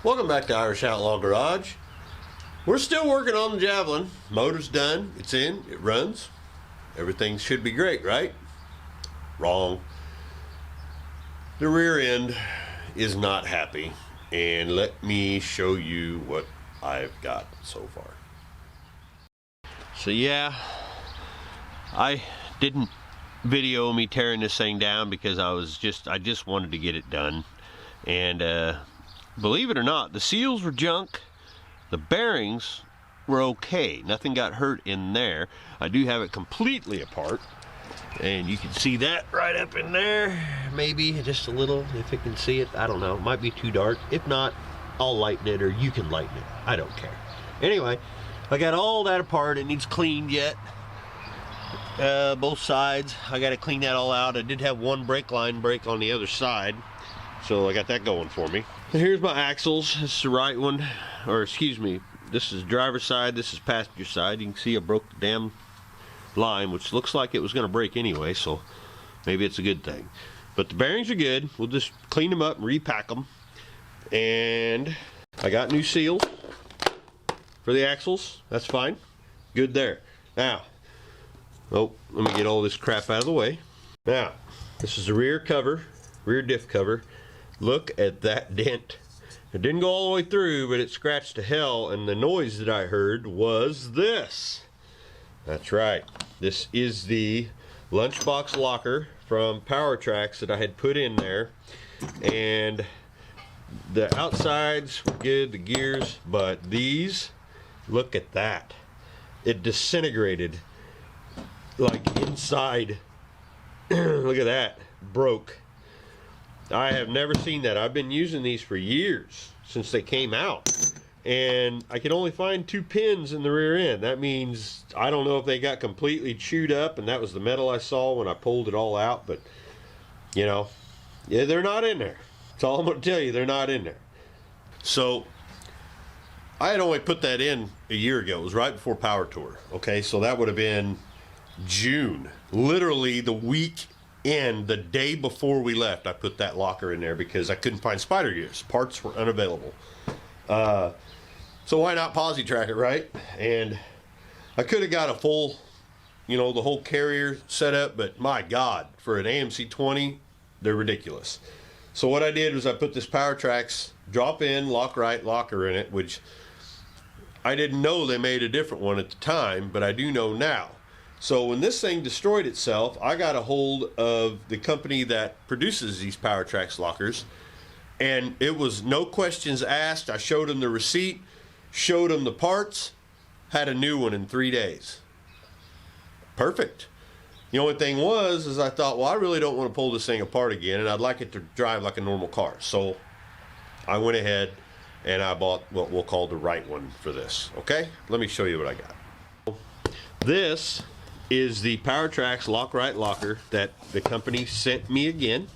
Welcome back to Irish Outlaw Garage. We're still working on the Javelin. Motor's done, it's in, it runs. Everything should be great, right? Wrong. The rear end is not happy, and let me show you what I've got so far. So yeah, I didn't video me tearing this thing down because I just wanted to get it done. And believe it or not, the seals were junk. The bearings were okay. Nothing got hurt in there. I do have it completely apart. And you can see that right up in there. Maybe just a little, if you can see it. I don't know. It might be too dark. If not, I'll lighten it, or you can lighten it. I don't care. Anyway, I got all that apart. It needs cleaned yet. Both sides. I got to clean that all out. I did have one brake line break on the other side, so I got that going for me. And here's my axles. This is the right one, or excuse me, this is driver's side, this is passenger side. You can see I broke the damn line, which looks like it was going to break anyway, so maybe it's a good thing. But the bearings are good. We'll just clean them up and repack them. And I got new seals for the axles. That's fine. Good there. Now, oh, let me get all this crap out of the way. Now, this is the rear cover, rear diff cover. Look at that dent. It didn't go all the way through, but it scratched to hell, and the noise that I heard was this. That's right. This is the Lunchbox locker from PowerTrax that I had put in there. And the outsides were good, the gears, but these, look at that. It disintegrated like inside. Look at that. Broke. I have never seen that. I've been using these for years, since they came out, and I can only find 2 pins in the rear end. That means I don't know if they got completely chewed up, and that was the metal I saw when I pulled it all out. But you know, yeah, they're not in there. That's all I'm going to tell you. They're not in there. So I had only put that in a year ago. It was right before Power Tour. Okay, so that would have been June, literally the week in, the day before we left. I put that locker in there because I couldn't find spider gears. Parts were unavailable. So why not posi track it, right? And I could have got a full, you know, the whole carrier setup, but my God, for an AMC 20, they're ridiculous. So what I did was I put this PowerTrax drop in, lock right locker in it, which I didn't know they made a different one at the time, but I do know now. So when this thing destroyed itself, I got a hold of the company that produces these PowerTrax lockers, and it was no questions asked. I showed them the receipt, showed them the parts, had a new one in 3 days. Perfect. The only thing is I thought, well, I really don't want to pull this thing apart again, and I'd like it to drive like a normal car. So I went ahead and I bought what we'll call the right one for this. Okay, let me show you what I got. This is the PowerTrax lock right locker that the company sent me again.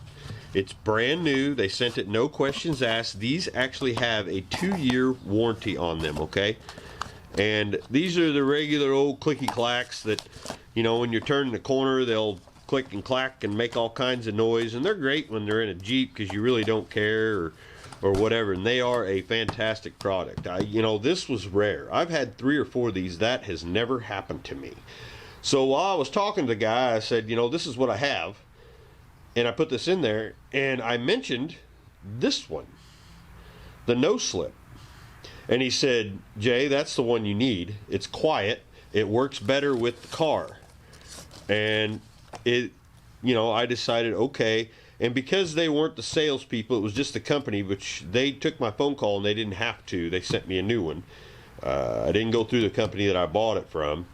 It's brand new. They sent it no questions asked. These actually have a 2-year warranty on them, okay? And these are the regular old clicky clacks that, you know, when you're turning the corner, they'll click and clack and make all kinds of noise. And they're great when they're in a Jeep because you really don't care or whatever. And they are a fantastic product. You know, this was rare. I've had 3 or 4 of these. That has never happened to me. So while I was talking to the guy, I said, you know, this is what I have. And I put this in there, and I mentioned this one, the No-Slip. And he said, Jay, that's the one you need. It's quiet. It works better with the car. And it, you know, I decided, okay. And because they weren't the salespeople, it was just the company, which they took my phone call and they didn't have to. They sent me a new one. I didn't go through the company that I bought it from.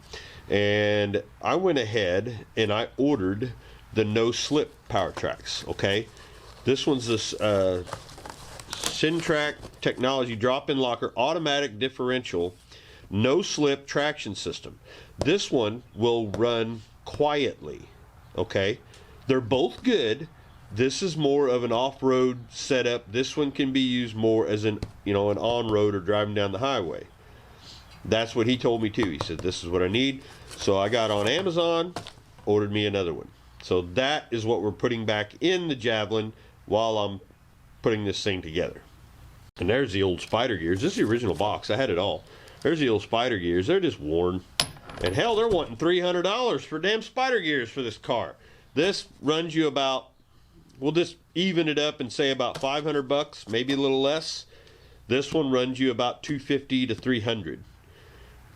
And I went ahead and I ordered the No-Slip PowerTrax, okay? This one's this Syntrack technology drop-in locker automatic differential no-slip traction system. This one will run quietly, okay? They're both good. This is more of an off-road setup. This one can be used more as an, you know, an on-road or driving down the highway. That's what he told me too. He said, this is what I need. So I got on Amazon, ordered me another one. So that is what we're putting back in the Javelin while I'm putting this thing together. And there's the old spider gears. This is the original box. I had it all. There's the old spider gears. They're just worn. And hell, they're wanting $300 for damn spider gears for this car. This runs you about, we'll just even it up and say about 500 bucks, maybe a little less. This one runs you about 250 to 300.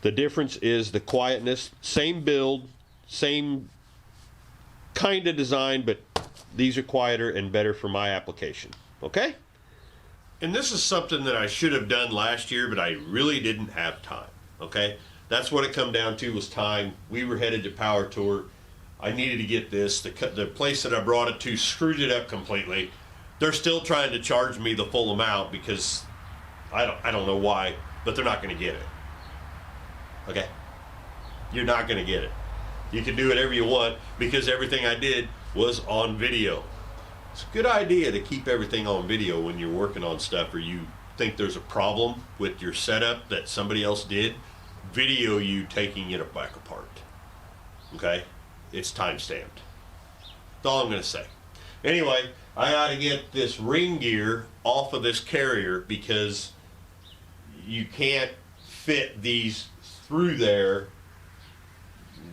The difference is the quietness. Same build, same kind of design, but these are quieter and better for my application. Okay? And this is something that I should have done last year, but I really didn't have time. Okay? That's what it come down to, was time. We were headed to Power Tour. I needed to get this. The place that I brought it to screwed it up completely. They're still trying to charge me the full amount because I don't know why, but they're not going to get it. Okay? You're not going to get it. You can do whatever you want because everything I did was on video. It's a good idea to keep everything on video when you're working on stuff or you think there's a problem with your setup that somebody else did. Video you taking it back apart. Okay? It's time stamped. That's all I'm going to say. Anyway, I ought to get this ring gear off of this carrier because you can't fit these through there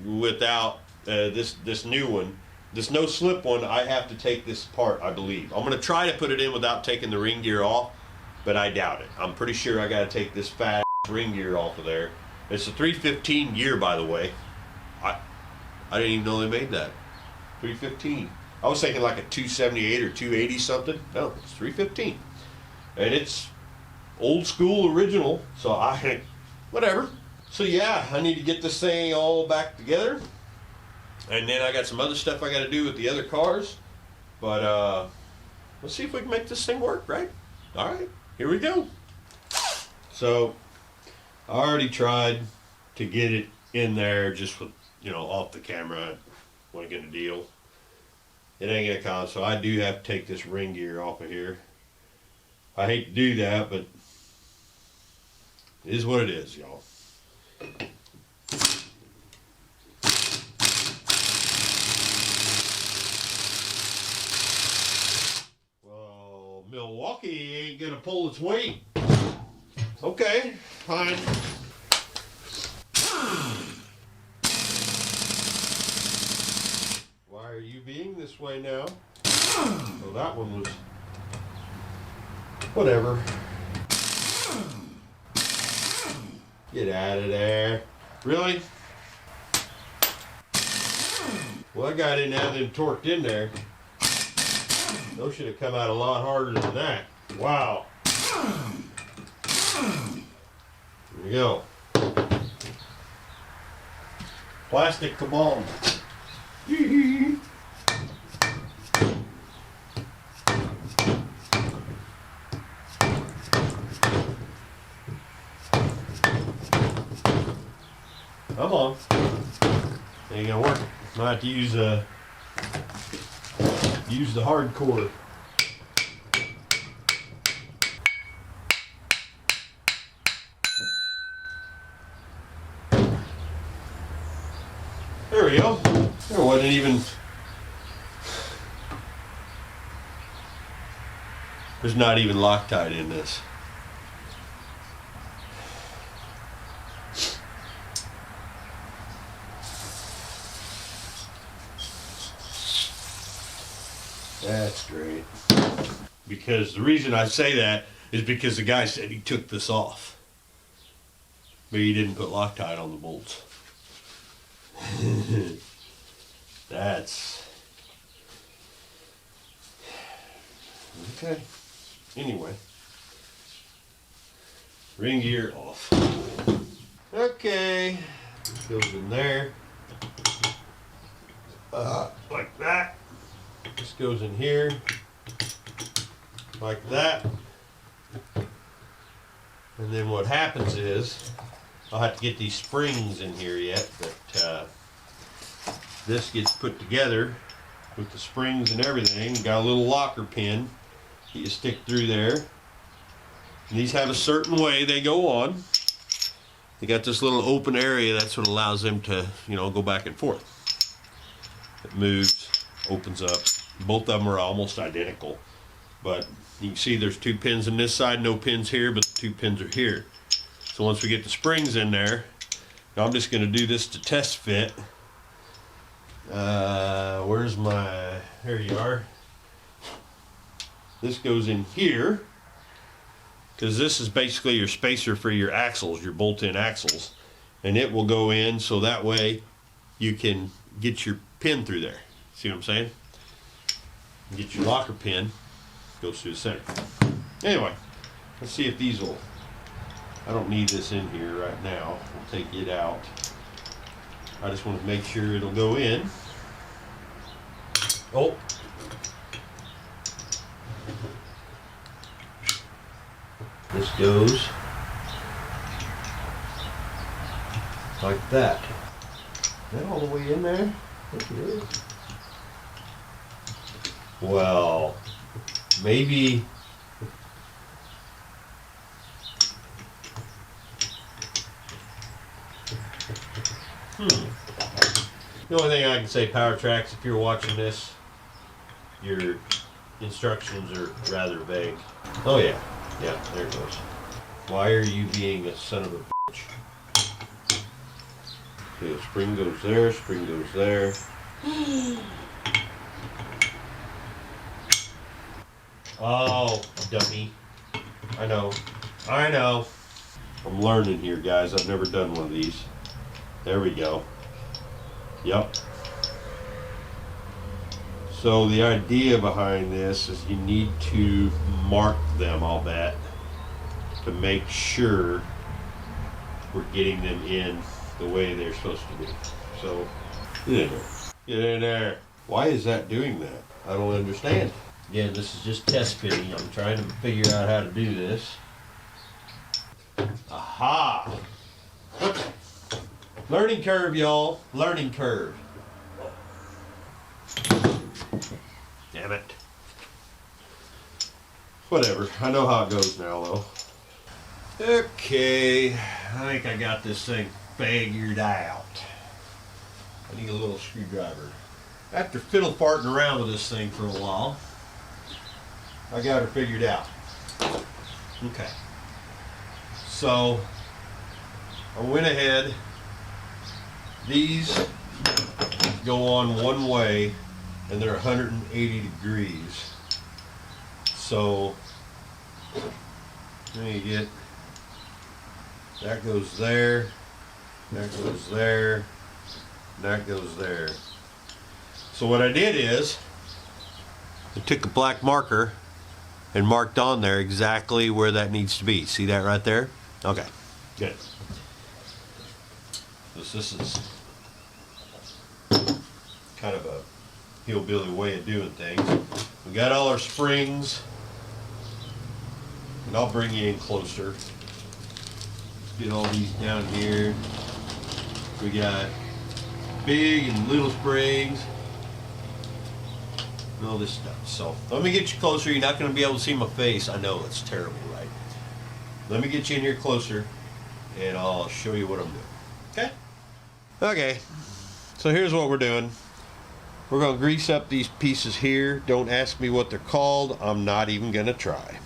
without this new one. This no-slip one, I have to take this apart, I believe. I'm going to try to put it in without taking the ring gear off, but I doubt it. I'm pretty sure I got to take this fat ring gear off of there. It's a 315 gear, by the way. I didn't even know they made that. 315. I was thinking like a 278 or 280 something. No, it's 315. And it's old school original, so whatever. So yeah, I need to get this thing all back together. And then I got some other stuff I got to do with the other cars. But let's see if we can make this thing work, right? All right, here we go. So I already tried to get it in there just with, off the camera. Wasn't getting a deal. It ain't gonna come, so I do have to take this ring gear off of here. I hate to do that, but it is what it is, y'all. Well, Milwaukee ain't gonna pull its weight. Okay, fine. Why are you being this way now? Oh, that one was... whatever. Get out of there. Really? Well, I got in there and torqued in there. Those should have come out a lot harder than that. Wow. There we go. Plastic kabong. Come on. Ain't gonna work. Might have to use the hard core. There we go. There wasn't even... there's not even Loctite in this. That's great. Because the reason I say that is because the guy said he took this off. But he didn't put Loctite on the bolts. That's... okay. Anyway. Ring gear off. Okay. This goes in there. Like that. This goes in here. Like that. And then what happens is, I'll have to get these springs in here yet, but this gets put together with the springs and everything. Got a little locker pin that you stick through there. And these have a certain way they go on. They got this little open area, that's what allows them to, go back and forth. It moves, opens up. Both of them are almost identical, but You can see there's 2 pins on this side, no pins here, but the 2 pins are here. So once we get the springs in there, now I'm just going to do this to test fit. Where's my, there you are. This goes in here, because this is basically your spacer for your axles, your bolt-in axles. And it will go in so that way you can get your pin through there. See what I'm saying? Get your locker pin, goes through the center. Anyway, let's see if these will, I don't need this in here right now. We'll take it out. I just want to make sure it'll go in. Oh. This goes like that. Is that all the way in there? I think it is. Well, maybe the only thing I can say, PowerTrax, if you're watching this, your instructions are rather vague. Oh yeah, yeah, there it goes. Why are you being a son of a bitch? Okay, the spring goes there, spring goes there. Oh, dummy. I know. I'm learning here, guys. I've never done one of these. There we go. Yep. So the idea behind this is you need to mark them, I'll bet, to make sure we're getting them in the way they're supposed to be. So, get in there. Get in there. Why is that doing that? I don't understand. Again, this is just test fitting. I'm trying to figure out how to do this. Aha! Okay. Learning curve, y'all. Learning curve. Damn it. Whatever. I know how it goes now, though. Okay. I think I got this thing figured out. I need a little screwdriver. After fiddle farting around with this thing for a while, I got her figured out. Okay. So, I went ahead. These go on one way, and they're 180 degrees. So, let me get, that goes there, that goes there, that goes there. So what I did is, I took a black marker and marked on there exactly where that needs to be. See that right there? Okay, good. This is kind of a hillbilly way of doing things. We got all our springs, and I'll bring you in closer. Let's get all these down here. We got big and little springs and all this stuff. So let me get you closer. You're not going to be able to see my face. I know it's terrible, right? Let me get you in here closer, and I'll show you what I'm doing. Okay? Okay. So here's what we're doing. We're going to grease up these pieces here. Don't ask me what they're called. I'm not even going to try.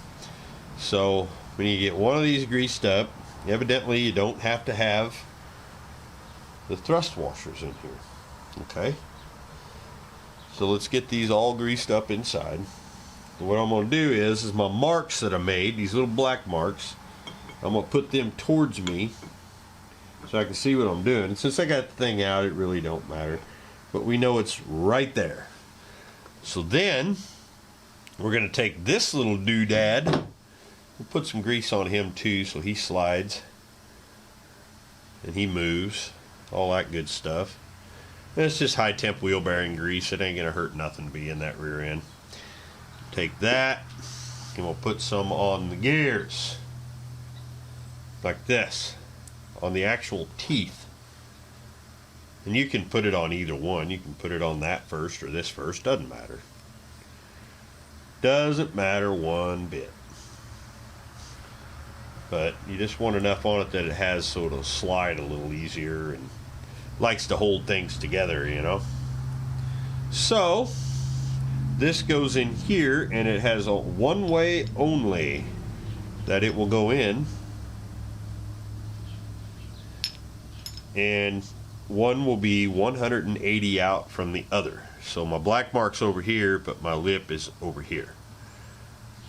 So when you get one of these greased up, evidently you don't have to have the thrust washers in here. Okay? So let's get these all greased up inside. And what I'm going to do is my marks that I made, these little black marks, I'm going to put them towards me so I can see what I'm doing. And since I got the thing out, it really don't matter. But we know it's right there. So then, we're going to take this little doodad. We'll put some grease on him too so he slides. And he moves. All that good stuff. And it's just high temp wheel bearing grease. It ain't going to hurt nothing to be in that rear end. Take that. And we'll put some on the gears. Like this. On the actual teeth. And you can put it on either one. You can put it on that first or this first. Doesn't matter. Doesn't matter one bit. But you just want enough on it that it has so it'll slide a little easier and likes to hold things together, you know. So this goes in here, and it has a one way only that it will go in, and one will be 180 out from the other. So my black mark's over here, but my lip is over here.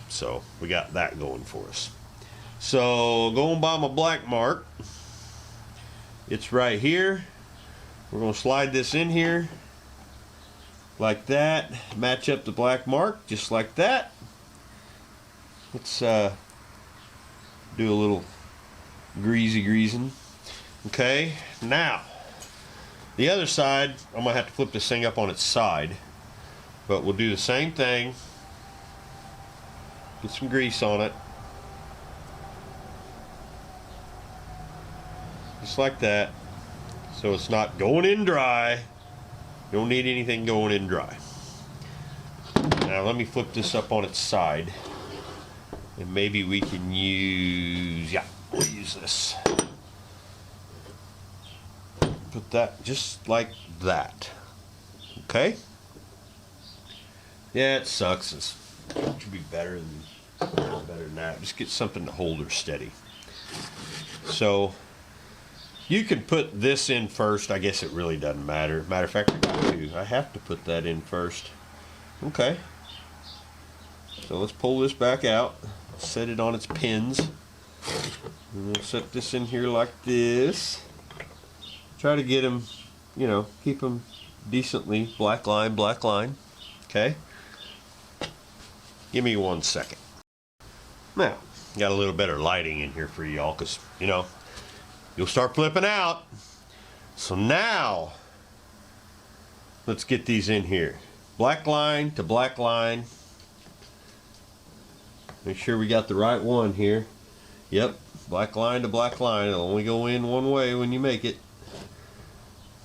So we got that going for us. So going by my black mark, it's right here. We're going to slide this in here like that, match up the black mark just like that. Let's do a little greasing. Okay, now the other side, I'm gonna have to flip this thing up on its side, but we'll do the same thing. Get some grease on it, just like that, so it's not going in dry. You don't need anything going in dry. Now let me flip this up on its side, and maybe we can use, yeah, we'll use this. Put that just like that. Okay? Yeah, it sucks. It should be better than that. Just get something to hold her steady. So you can put this in first. I guess it really doesn't matter. Matter of fact, I have to put that in first. Okay. So let's pull this back out. Set it on its pins. And we'll set this in here like this. Try to get them, you know, keep them decently black line. Okay. Give me 1 second. Now, got a little better lighting in here for y'all, because, you know, you'll start flipping out. So now, let's get these in here. Black line to black line. Make sure we got the right one here. Yep, black line to black line. It'll only go in one way when you make it.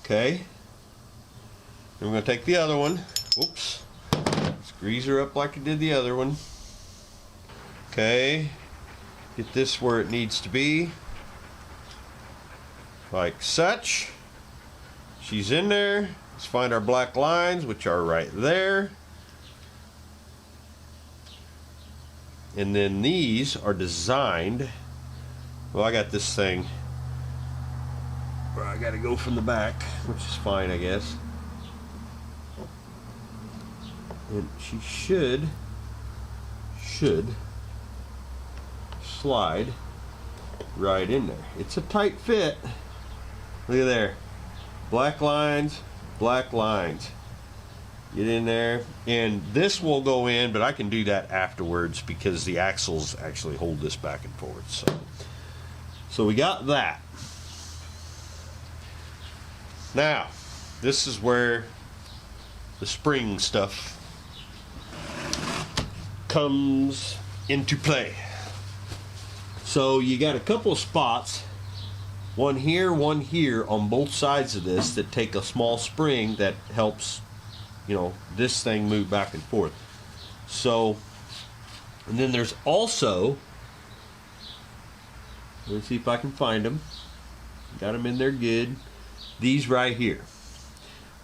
Okay. Then we're going to take the other one. Oops. Let's grease her up like I did the other one. Okay. Get this where it needs to be. Like such. She's in there. Let's find our black lines, which are right there. And then these are designed. Well, I got this thing where I got to go from the back, which is fine, I guess. And she should slide right in there. It's a tight fit. Look at there. Black lines, black lines. Get in there, and this will go in, but I can do that afterwards because the axles actually hold this back and forth. So we got that. Now, this is where the spring stuff comes into play. So you got a couple of spots, one here on both sides of this, that take a small spring that helps, you know, this thing move back and forth. So, and then there's also, let's see if I can find them. Got them in there good. These right here.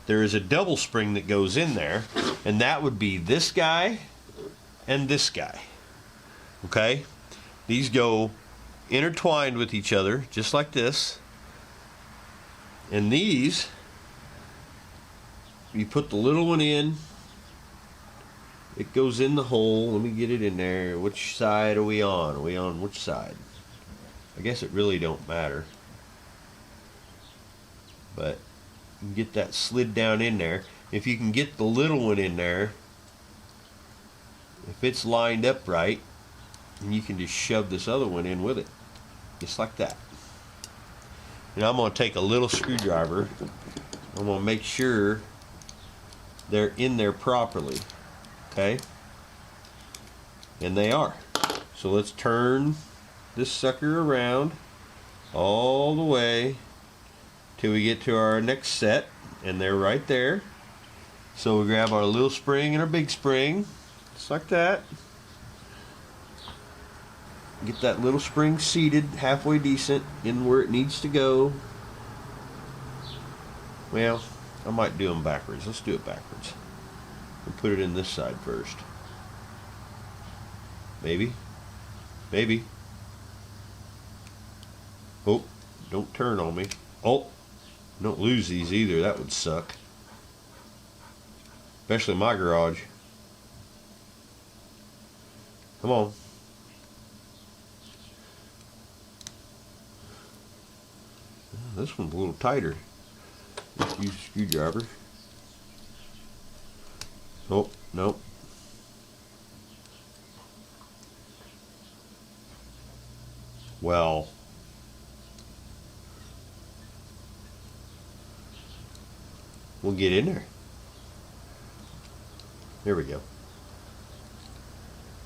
There is a double spring that goes in there, and that would be this guy and this guy. Okay? These go intertwined with each other, just like this. And these, you put the little one in, it goes in the hole. Let me get it in there. Which side are we on? Are we on which side? I guess it really don't matter. But you can get that slid down in there. If you can get the little one in there, if it's lined up right, and you can just shove this other one in with it, just like that. And I'm going to take a little screwdriver. I'm going to make sure they're in there properly. Okay? And they are. So let's turn this sucker around all the way till we get to our next set, and they're right there. So we grab our little spring and our big spring, just like that. Get that little spring seated halfway decent in where it needs to go. Well, I might do them backwards. Let's do it backwards. and put it in this side first. Maybe. Maybe. Oh, don't turn on me. Oh, don't lose these either. That would suck. Especially in my garage. Come on. This one's a little tighter. Let's use a screwdriver. Oh, nope. Well, we'll get in there. There we go.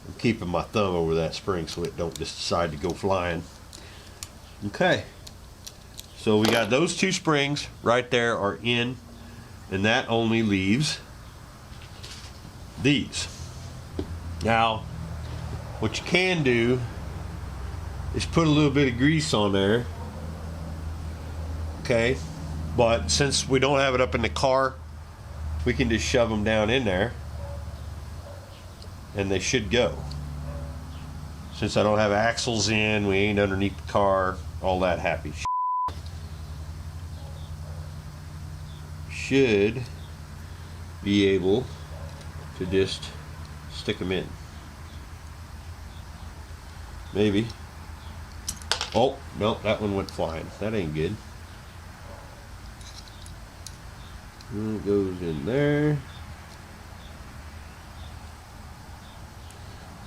I'm keeping my thumb over that spring so it don't just decide to go flying. Okay. So we got those two springs right there are in, and that only leaves these. Now, what you can do is put a little bit of grease on there. Okay, but since we don't have it up in the car, we can just shove them down in there and they should go. Since I don't have axles in, we ain't underneath the car, all that happy shit. Should be able to just stick them in. Maybe. Oh, nope, that one went flying. That ain't good. And it goes in there.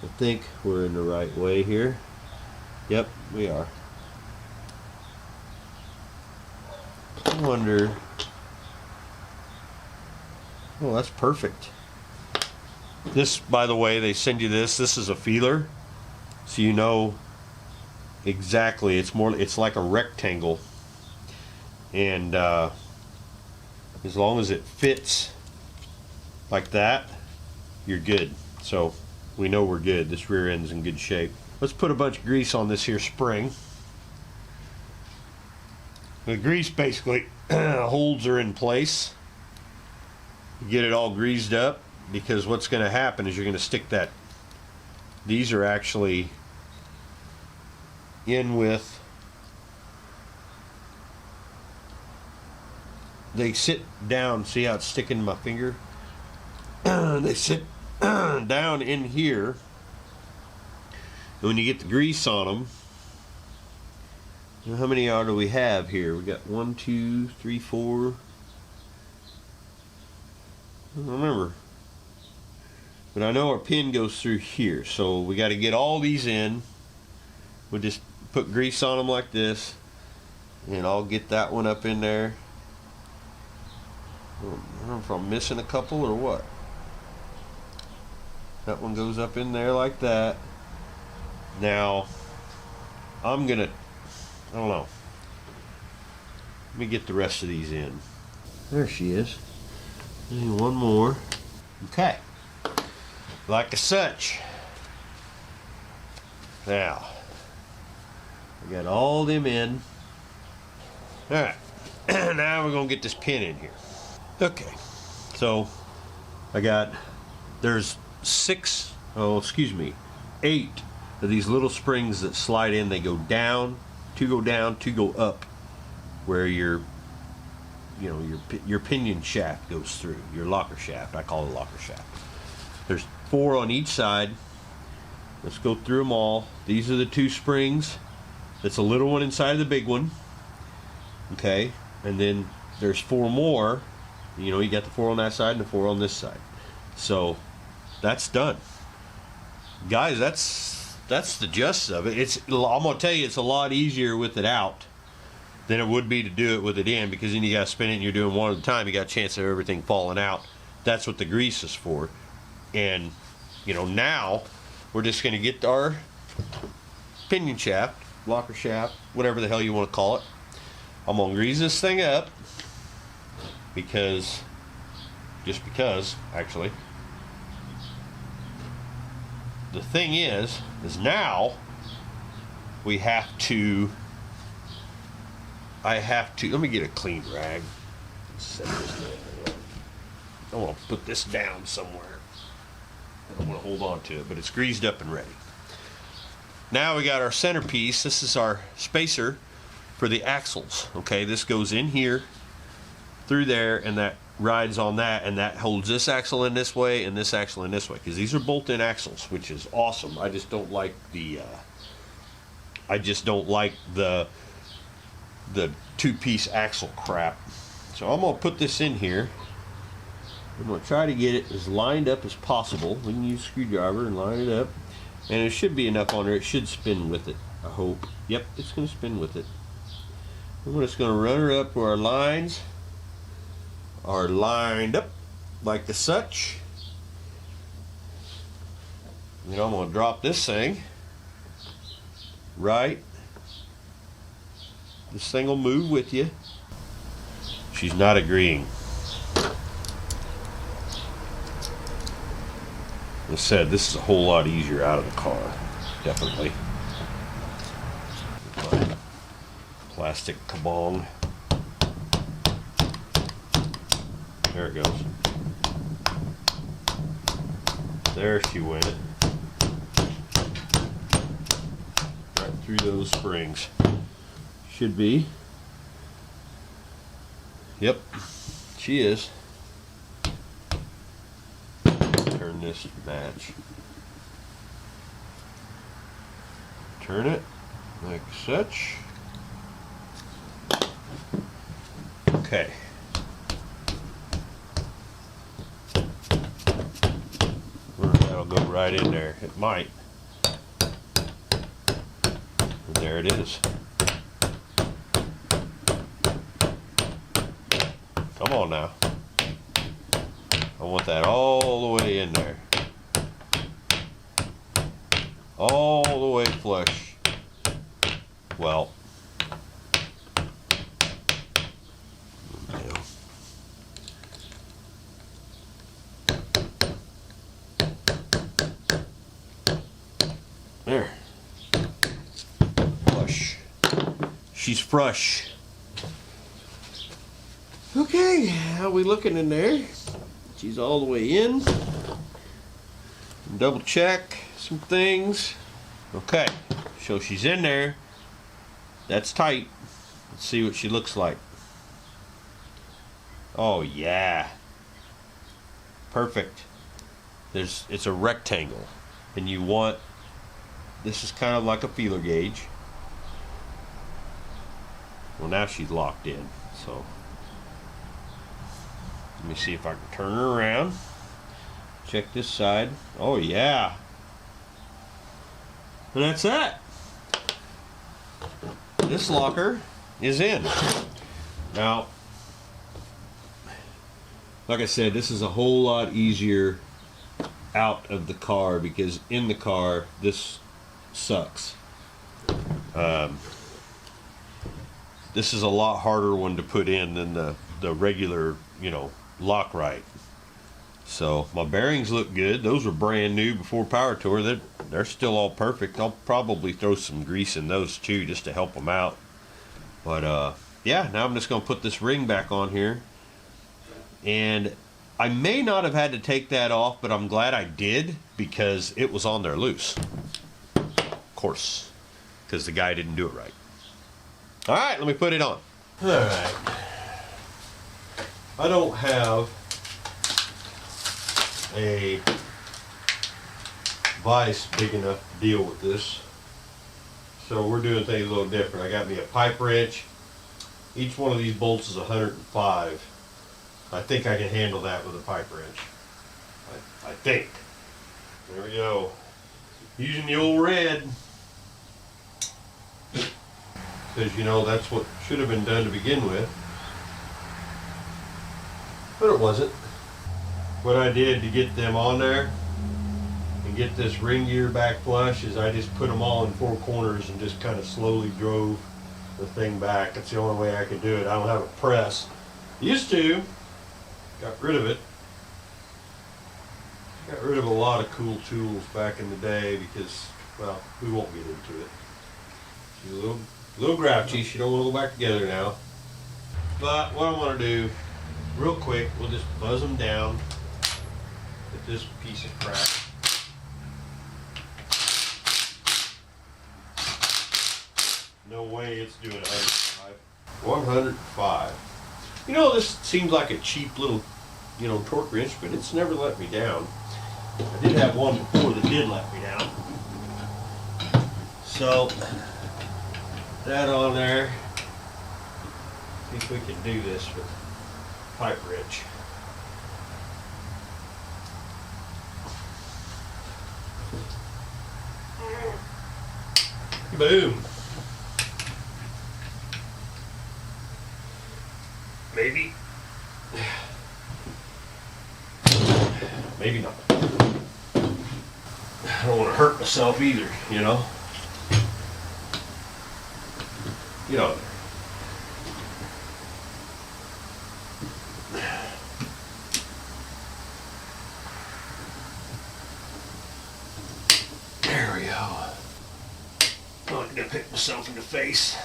I think we're in the right way here. Yep, we are. I wonder. Oh, that's perfect. This, by the way, they send you this. This is a feeler, so you know exactly. It's like a rectangle, and as long as it fits like that, you're good. So we know we're good. This rear end's in good shape. Let's put a bunch of grease on this here spring. The grease basically holds her in place. You get it all greased up, because what's going to happen is you're going to stick that. These are actually in with, they sit down. See how it's sticking to my finger? They sit down in here, and when you get the grease on them, how many do we have here? We got 1, 2, 3, 4. I don't remember, but I know our pin goes through here, so we got to get all these in. We just put grease on them like this, and I'll get that one up in there. I don't know if I'm missing a couple or what. That one goes up in there like that. Now I don't know. Let me get the rest of these in. There she is. And one more. Okay. Like such. Now, I got all them in. Alright. Now we're going to get this pin in here. Okay. So, there's 8 of these little springs that slide in. They go down, 2 go up, where your pinion shaft goes through, your locker shaft. I call it a locker shaft. There's 4 on each side. Let's go through them all. These are the 2 springs. That's a little one inside of the big one. Okay, and then there's 4 more. You got the 4 on that side and the 4 on this side. So that's done, guys. That's the gist of it. I'm gonna tell you, it's a lot easier with it out than it would be to do it with it in, because then you got to spin it and you're doing one at a time. You got a chance of everything falling out. That's what the grease is for. And now we're just going to get our pinion shaft, locker shaft, whatever the hell you want to call it. I'm going to grease this thing up because actually, the thing is now I have to, let me get a clean rag. Set this down. I want to put this down somewhere. I don't want to hold on to it, but it's greased up and ready. Now we got our centerpiece. This is our spacer for the axles. Okay, this goes in here, through there, and that rides on that, and that holds this axle in this way and this axle in this way, because these are bolt-in axles, which is awesome. I just don't like the the two-piece axle crap. So I'm gonna put this in here. I'm gonna try to get it as lined up as possible. We can use a screwdriver and line it up, and it should be enough on there. It should spin with it, I hope. Yep, it's gonna spin with it. We're just gonna run her up where our lines are lined up like the such. Then I'm gonna drop this thing right. This thing will move with you. She's not agreeing. As I said, this is a whole lot easier out of the car, definitely. Plastic kabong. There it goes. There she went. Right through those springs. Should be. Yep, she is. Turn this match. Turn it like such. Okay. That'll go right in there. It might. And there it is. Come on now. I want that all the way in there. All the way flush. Well. There. Flush. She's flush. Okay, how we looking in there? She's all the way in. Double check some things. Okay, so she's in there. That's tight. Let's see what she looks like. Oh yeah. Perfect. It's a rectangle, and you want, this is kind of like a feeler gauge. Well, now she's locked in, so let me see if I can turn her around. Check this side. Oh yeah. And that's that. This locker is in. Now, like I said, this is a whole lot easier out of the car, because in the car this sucks. This is a lot harder one to put in than the regular, lock right. So my bearings look good. Those were brand new before Power Tour. They're still all perfect. I'll probably throw some grease in those too, just to help them out. But yeah, now I'm just going to put this ring back on here. And I may not have had to take that off, but I'm glad I did, because it was on there loose. Of course, because the guy didn't do it right. All right, let me put it on. All right. I don't have a vise big enough to deal with this, so we're doing things a little different. I got me a pipe wrench. Each one of these bolts is 105. I think I can handle that with a pipe wrench. I think. There we go. Using the old red, because that's what should have been done to begin with, but it wasn't. What I did to get them on there and get this ring gear back flush is I just put them all in four corners and just kind of slowly drove the thing back. That's the only way I could do it. I don't have a press. Used to. Got rid of it. Got rid of a lot of cool tools back in the day because, well, we won't get into it. She's a little grouchy. She don't want to go back together now. But what I'm going to do real quick, we'll just buzz them down with this piece of crap. No way it's doing 105. 105. You know, this seems like a cheap little, you know, torque wrench, but it's never let me down. I did have one before that did let me down. So, that on there. See if we can do this with pipe wrench. Boom. Maybe. Maybe not. I don't want to hurt myself either, you know. Get on there. There we go. Oh, I'm gonna pick myself in the face.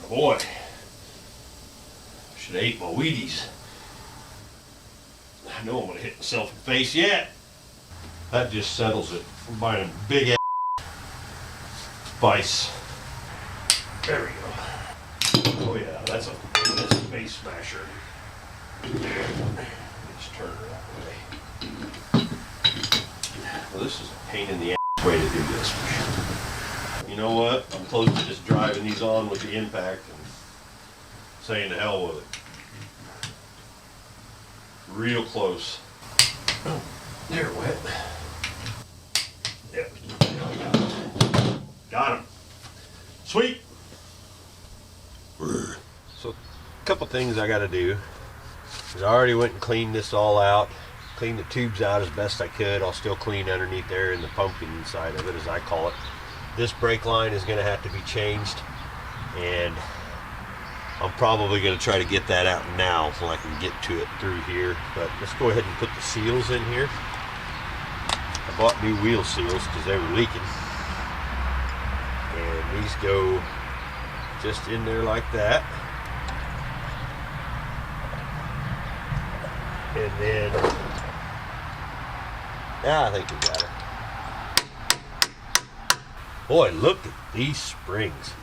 Boy. Should have ate my Wheaties. I know I'm gonna hit myself in the face yet. That just settles it. I'm buying a big ass vice. There we go. Oh yeah, that's a face smasher. Just turn it that way. Well, this is a pain in the ass way to do this for sure. You know what? I'm close to just driving these on with the impact and saying to hell with it. Real close. Oh, they're wet. Yep. Got him. Sweet. So, a couple things I got to do is I already went and cleaned this all out, cleaned the tubes out as best I could. I'll still clean underneath there in the pumpkin side of it, as I call it. This brake line is going to have to be changed, and I'm probably going to try to get that out now so I can get to it through here. But let's go ahead and put the seals in here. I bought new wheel seals because they were leaking. And these go just in there like that. And then, yeah, I think we got it. Boy, look at these springs.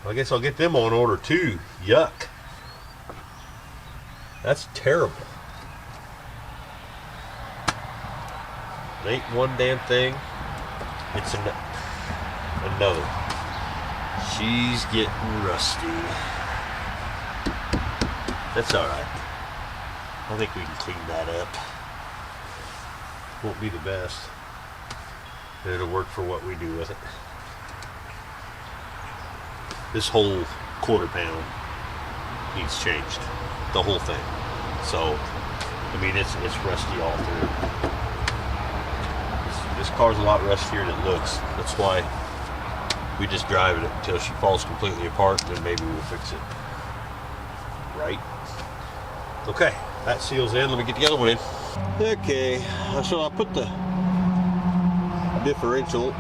I guess I'll get them on order too. Yuck. That's terrible. It ain't one damn thing. It's another. She's getting rusty. That's alright. I think we can clean that up. Won't be the best. But it'll work for what we do with it. This whole quarter panel needs changed. The whole thing. So, I mean, it's rusty all through. This car's a lot rustier than it looks. That's why we just drive it until she falls completely apart, and then maybe we'll fix it. Right? Okay, that seals in. Let me get the other one in. Okay, so I put the differential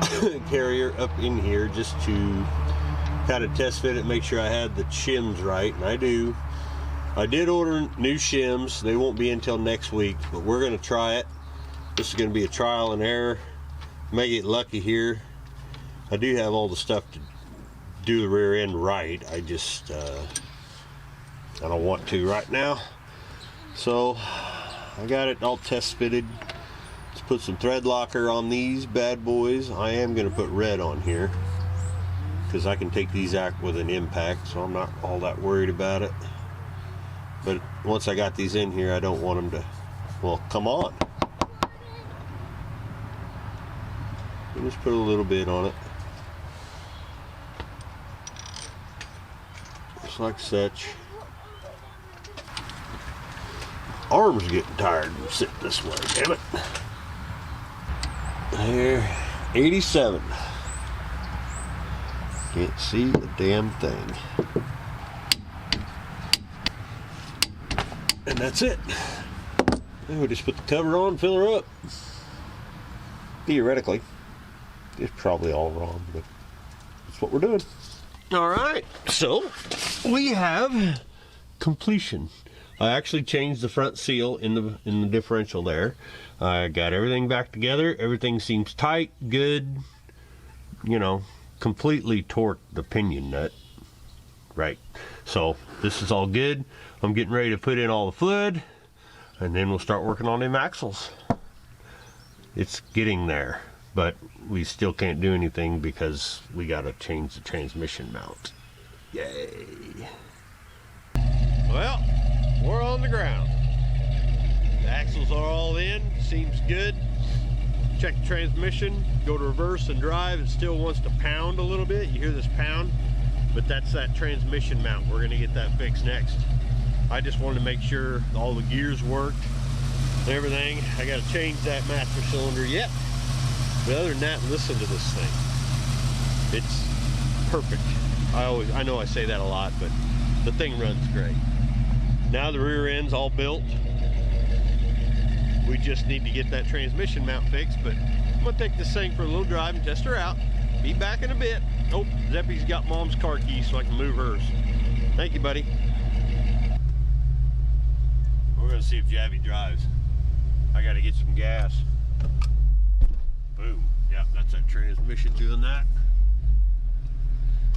carrier up in here just to kind of test fit it, make sure I had the shims right, and I do. I did order new shims. They won't be until next week, but we're going to try it. This is going to be a trial and error. May get lucky here. I do have all the stuff to do the rear end right. I just I don't want to right now. So I got it all test fitted. Let's put some thread locker on these bad boys. I am going to put red on here because I can take these out with an impact, so I'm not all that worried about it. But once I got these in here, I don't want them to, well, come on. Just put a little bit on it. Just like such. Arms are getting tired of sitting this way, damn it. There, 87. Can't see a damn thing. And that's it. Then we just put the cover on, fill her up. Theoretically. It's probably all wrong, but that's what we're doing. All right, so we have completion. I actually changed the front seal in the differential there. I got everything back together. Everything seems tight, good. You know, completely torqued the pinion nut. Right. So this is all good. I'm getting ready to put in all the fluid, and then we'll start working on them axles. It's getting there, but we still can't do anything because we got to change the transmission mount. Yay. Well, we're on the ground. The axles are all in, seems good. Check the transmission, go to reverse and drive. It still wants to pound a little bit. You hear this pound, but that's that transmission mount. We're gonna get that fixed next. I just wanted to make sure all the gears worked and everything. I gotta change that master cylinder yet. But other than that, listen to this thing. It's perfect. I know I say that a lot, but the thing runs great. Now the rear end's all built. We just need to get that transmission mount fixed, but I'm gonna take this thing for a little drive and test her out. Be back in a bit. Oh, Zeppy's got Mom's car keys so I can move hers. Thank you, buddy. We're gonna see if Javi drives. I gotta get some gas. Boom. Yeah, that's that transmission doing that.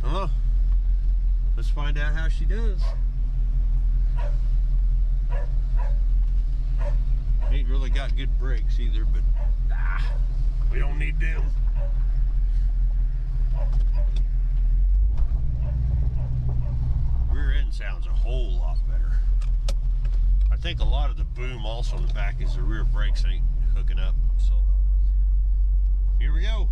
Hello. Let's find out how she does. Ain't really got good brakes either, but we don't need them. Rear end sounds a whole lot better. I think a lot of the boom also in the back is the rear brakes ain't hooking up, so here we go.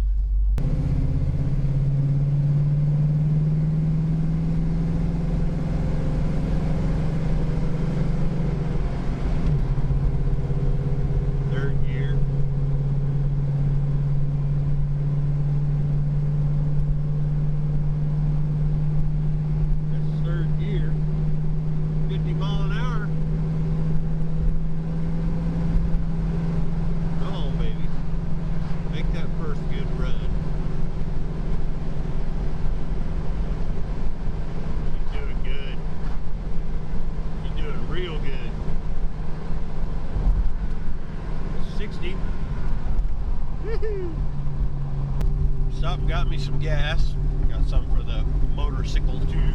Stop and got me some gas. Got some for the motorcycle too.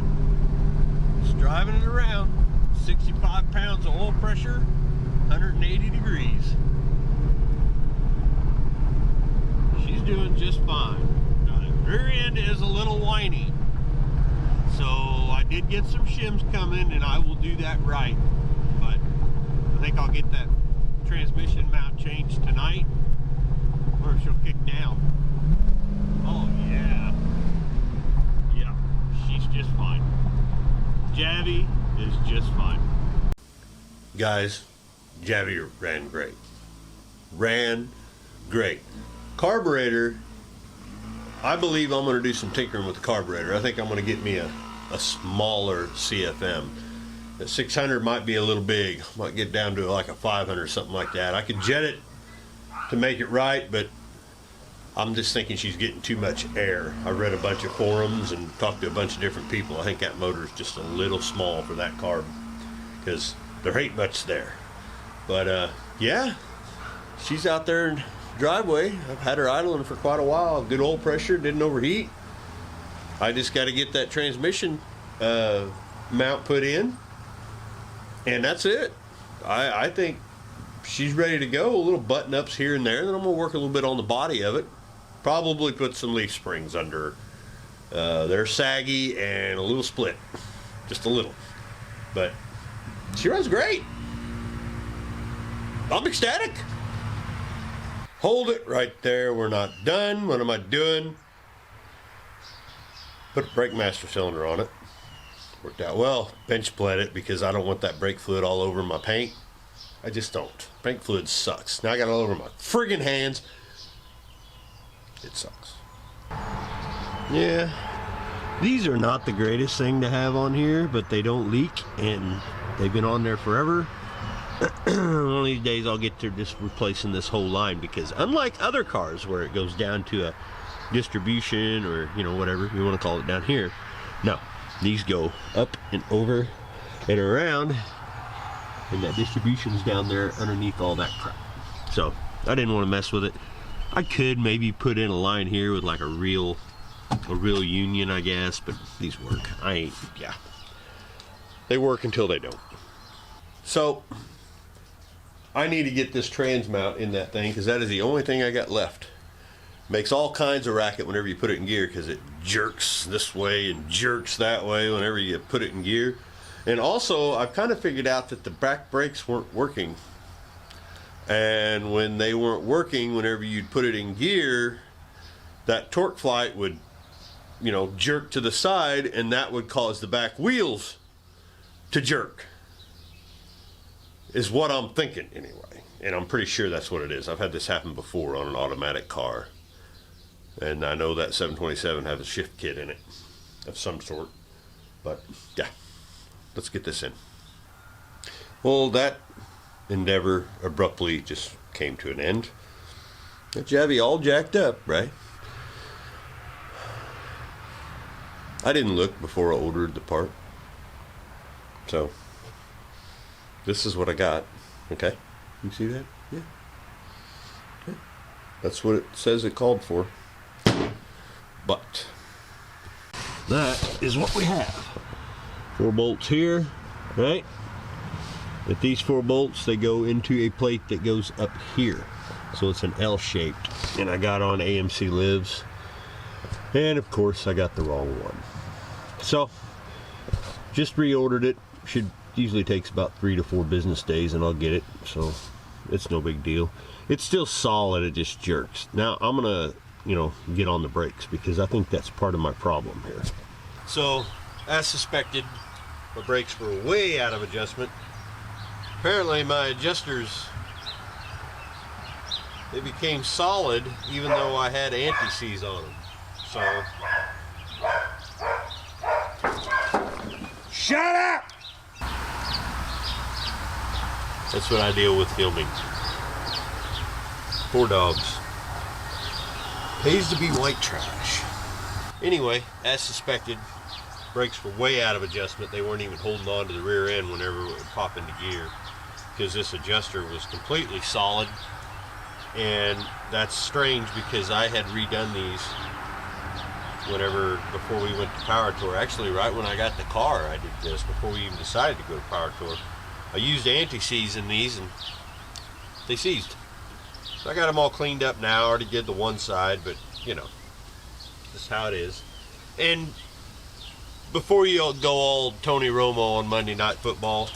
Just driving it around. 65 pounds of oil pressure, 180 degrees. She's doing just fine. Now, the rear end is a little whiny, so I did get some shims coming, and I will do that right. But I think I'll get that transmission mount changed tonight, or she'll kick down. Oh yeah. Yeah, she's just fine. Javi is just fine. Guys, Javi ran great. Ran great. Carburetor, I believe I'm going to do some tinkering with the carburetor. I think I'm going to get me a smaller CFM. The 600 might be a little big. Might get down to like a 500 or something like that. I could jet it to make it right, but I'm just thinking she's getting too much air. I read a bunch of forums and talked to a bunch of different people. I think that motor is just a little small for that carb because there ain't much there. But yeah, she's out there in the driveway. I've had her idling for quite a while. Good oil pressure, didn't overheat. I just got to get that transmission mount put in, and that's it. I think she's ready to go. A little button ups here and there. Then I'm gonna work a little bit on the body of it. Probably put some leaf springs under. They're saggy and a little split, just a little. But she runs great. I'm ecstatic. Hold it right there. We're not done. What am I doing? Put a brake master cylinder on it. Worked out well. Bench bled it because I don't want that brake fluid all over my paint. I just don't. Brake fluid sucks. Now I got it all over my friggin' hands. It sucks. Yeah. These are not the greatest thing to have on here, but they don't leak and they've been on there forever. One of these days I'll get to just replacing this whole line because unlike other cars where it goes down to a distribution or, you know, whatever you want to call it down here, no. These go up and over and around, and that distribution's down there underneath all that crap. So I didn't want to mess with it. I could maybe put in a line here with like a real union, I guess, but these work. Yeah. They work until they don't. So I need to get this trans mount in that thing, because that is the only thing I got left. Makes all kinds of racket whenever you put it in gear, because it jerks this way and jerks that way whenever you put it in gear. And also, I've kind of figured out that the back brakes weren't working. And when they weren't working, whenever you'd put it in gear, that torque flight would, you know, jerk to the side, and that would cause the back wheels to jerk. Is what I'm thinking anyway. And I'm pretty sure that's what it is. I've had this happen before on an automatic car. And I know that 727 has a shift kit in it of some sort. But yeah, let's get this in. Well, that endeavor abruptly just came to an end. That Javy all jacked up, right? I didn't look before I ordered the part. So this is what I got. Okay, you see that? Yeah. That's what it says it called for. But that is what we have. 4 bolts here, right? But these 4 bolts, they go into a plate that goes up here. So it's an L-shaped. And I got on AMC Lives. And of course I got the wrong one. So just reordered it. Should usually takes about 3 to 4 business days and I'll get it. So it's no big deal. It's still solid, it just jerks. Now I'm gonna, you know, get on the brakes, because I think that's part of my problem here. So as suspected, my brakes were way out of adjustment. Apparently my adjusters, they became solid even though I had anti-seize on them. So shut up! That's what I deal with filming. Poor dogs. Pays to be white trash. Anyway, as suspected, brakes were way out of adjustment. They weren't even holding on to the rear end whenever it would pop into gear, because this adjuster was completely solid. And that's strange, because I had redone these before we went to Power Tour. Actually, right when I got the car, I did this before we even decided to go to Power Tour. I used anti-seize in these and they seized. So I got them all cleaned up now. I already did the one side, but you know, this is how it is. And before you go all Tony Romo on Monday Night Football,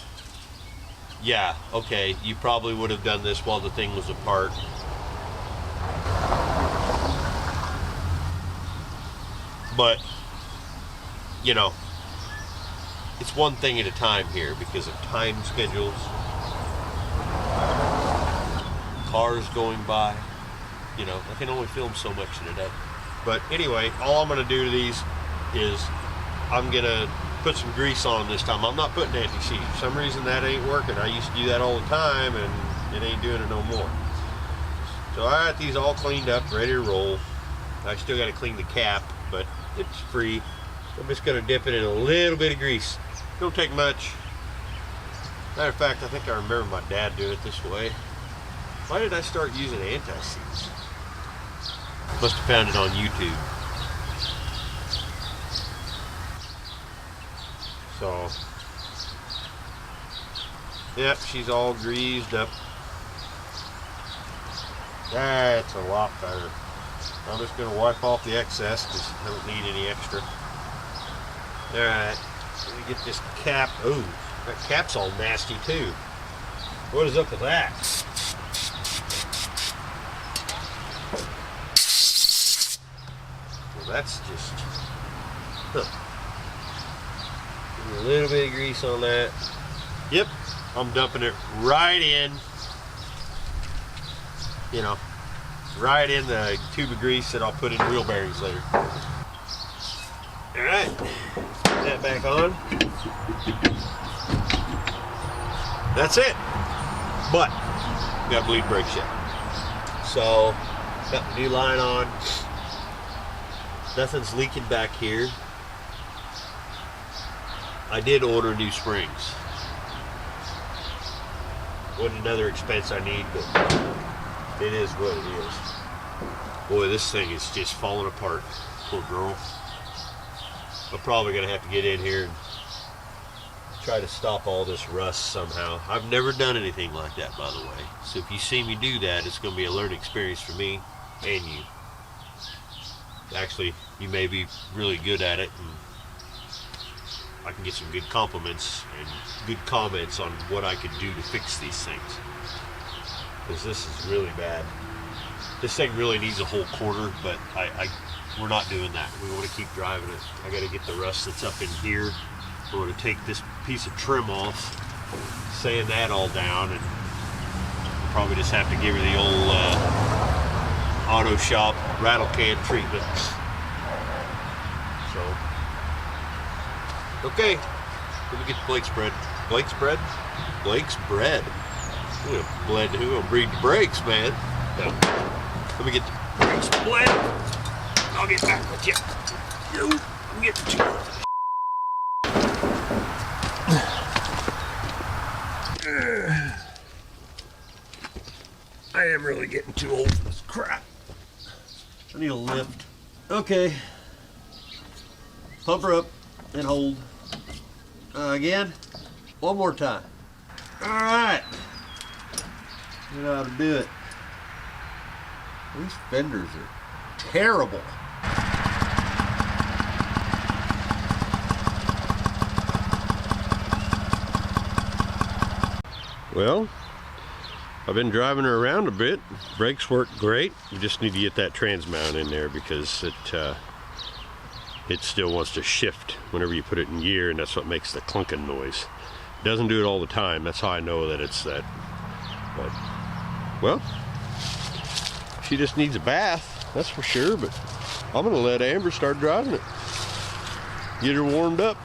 yeah, okay, you probably would have done this while the thing was apart. But, you know, it's one thing at a time here because of time schedules, cars going by. You know, I can only film so much in a day. But anyway, all I'm going to do to these is I'm going to put some grease on them this time. I'm not putting anti-seize. For some reason that ain't working. I used to do that all the time and it ain't doing it no more. So I got these all cleaned up, ready to roll. I still got to clean the cap, but it's free. I'm just going to dip it in a little bit of grease. Don't take much. Matter of fact, I think I remember my dad doing it this way. Why did I start using anti-seize? Must have found it on YouTube. So, yep, she's all greased up. That's a lot better. I'm just going to wipe off the excess because I don't need any extra. Alright, let me get this cap. Ooh, that cap's all nasty too. What is up with that? Well, that's just... Give me a little bit of grease on that. Yep, I'm dumping it right in. You know, right in the tube of grease that I'll put in wheel bearings later. Alright, put that back on. That's it. But, got bleed brakes yet. So, got the new line on. Nothing's leaking back here. I did order new springs. Wasn't another expense I need, but it is what it is. Boy, this thing is just falling apart. Poor girl. I'm probably gonna have to get in here and try to stop all this rust somehow. I've never done anything like that, by the way. So if you see me do that, it's gonna be a learning experience for me and you. Actually, you may be really good at it, and I can get some good compliments and good comments on what I could do to fix these things. Because this is really bad. This thing really needs a whole quarter, but we're not doing that. We want to keep driving it. I got to get the rust that's up in here. We're going to take this piece of trim off, sand that all down, and we'll probably just have to give her the old auto shop rattle can treatment. So, okay, let me get the Blake's bread. Blake's bread? Blake's bread. We're gonna breed the brakes, man. No. Let me get the Blake's bread. I'll get back with you. I'm getting too old. I am really getting too old for this crap. I need a lift. Okay. Pump her up and hold. Again. One more time. Alright. You know how to do it. These fenders are terrible. Well, I've been driving her around a bit. Brakes work great. You just need to get that trans mount in there because it still wants to shift whenever you put it in gear, and that's what makes the clunking noise. It doesn't do it all the time. That's how I know that it's that. But, well, she just needs a bath, that's for sure, but I'm gonna let Amber start driving it. Get her warmed up.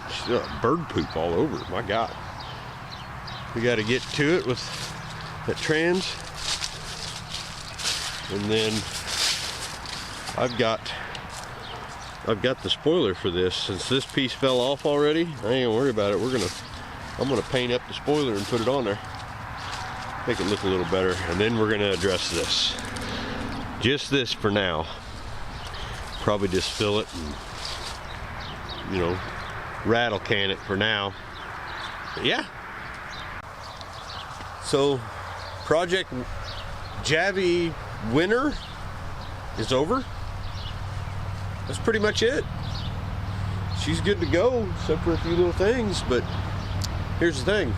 She's got bird poop all over it, my God. We got to get to it with that trans, and then I've got the spoiler for this. Since this piece fell off already, I ain't gonna worry about it. I'm gonna paint up the spoiler and put it on there, make it look a little better, and then we're gonna address this. Just this for now. Probably just fill it and, you know, rattle can it for now. But yeah. So, Project Javi winter is over. That's pretty much it. She's good to go, except for a few little things, but here's the thing.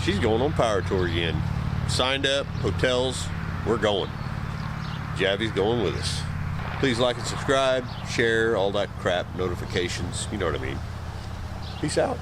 She's going on Power Tour again. Signed up, hotels, we're going. Javi's going with us. Please like and subscribe, share, all that crap, notifications, you know what I mean. Peace out.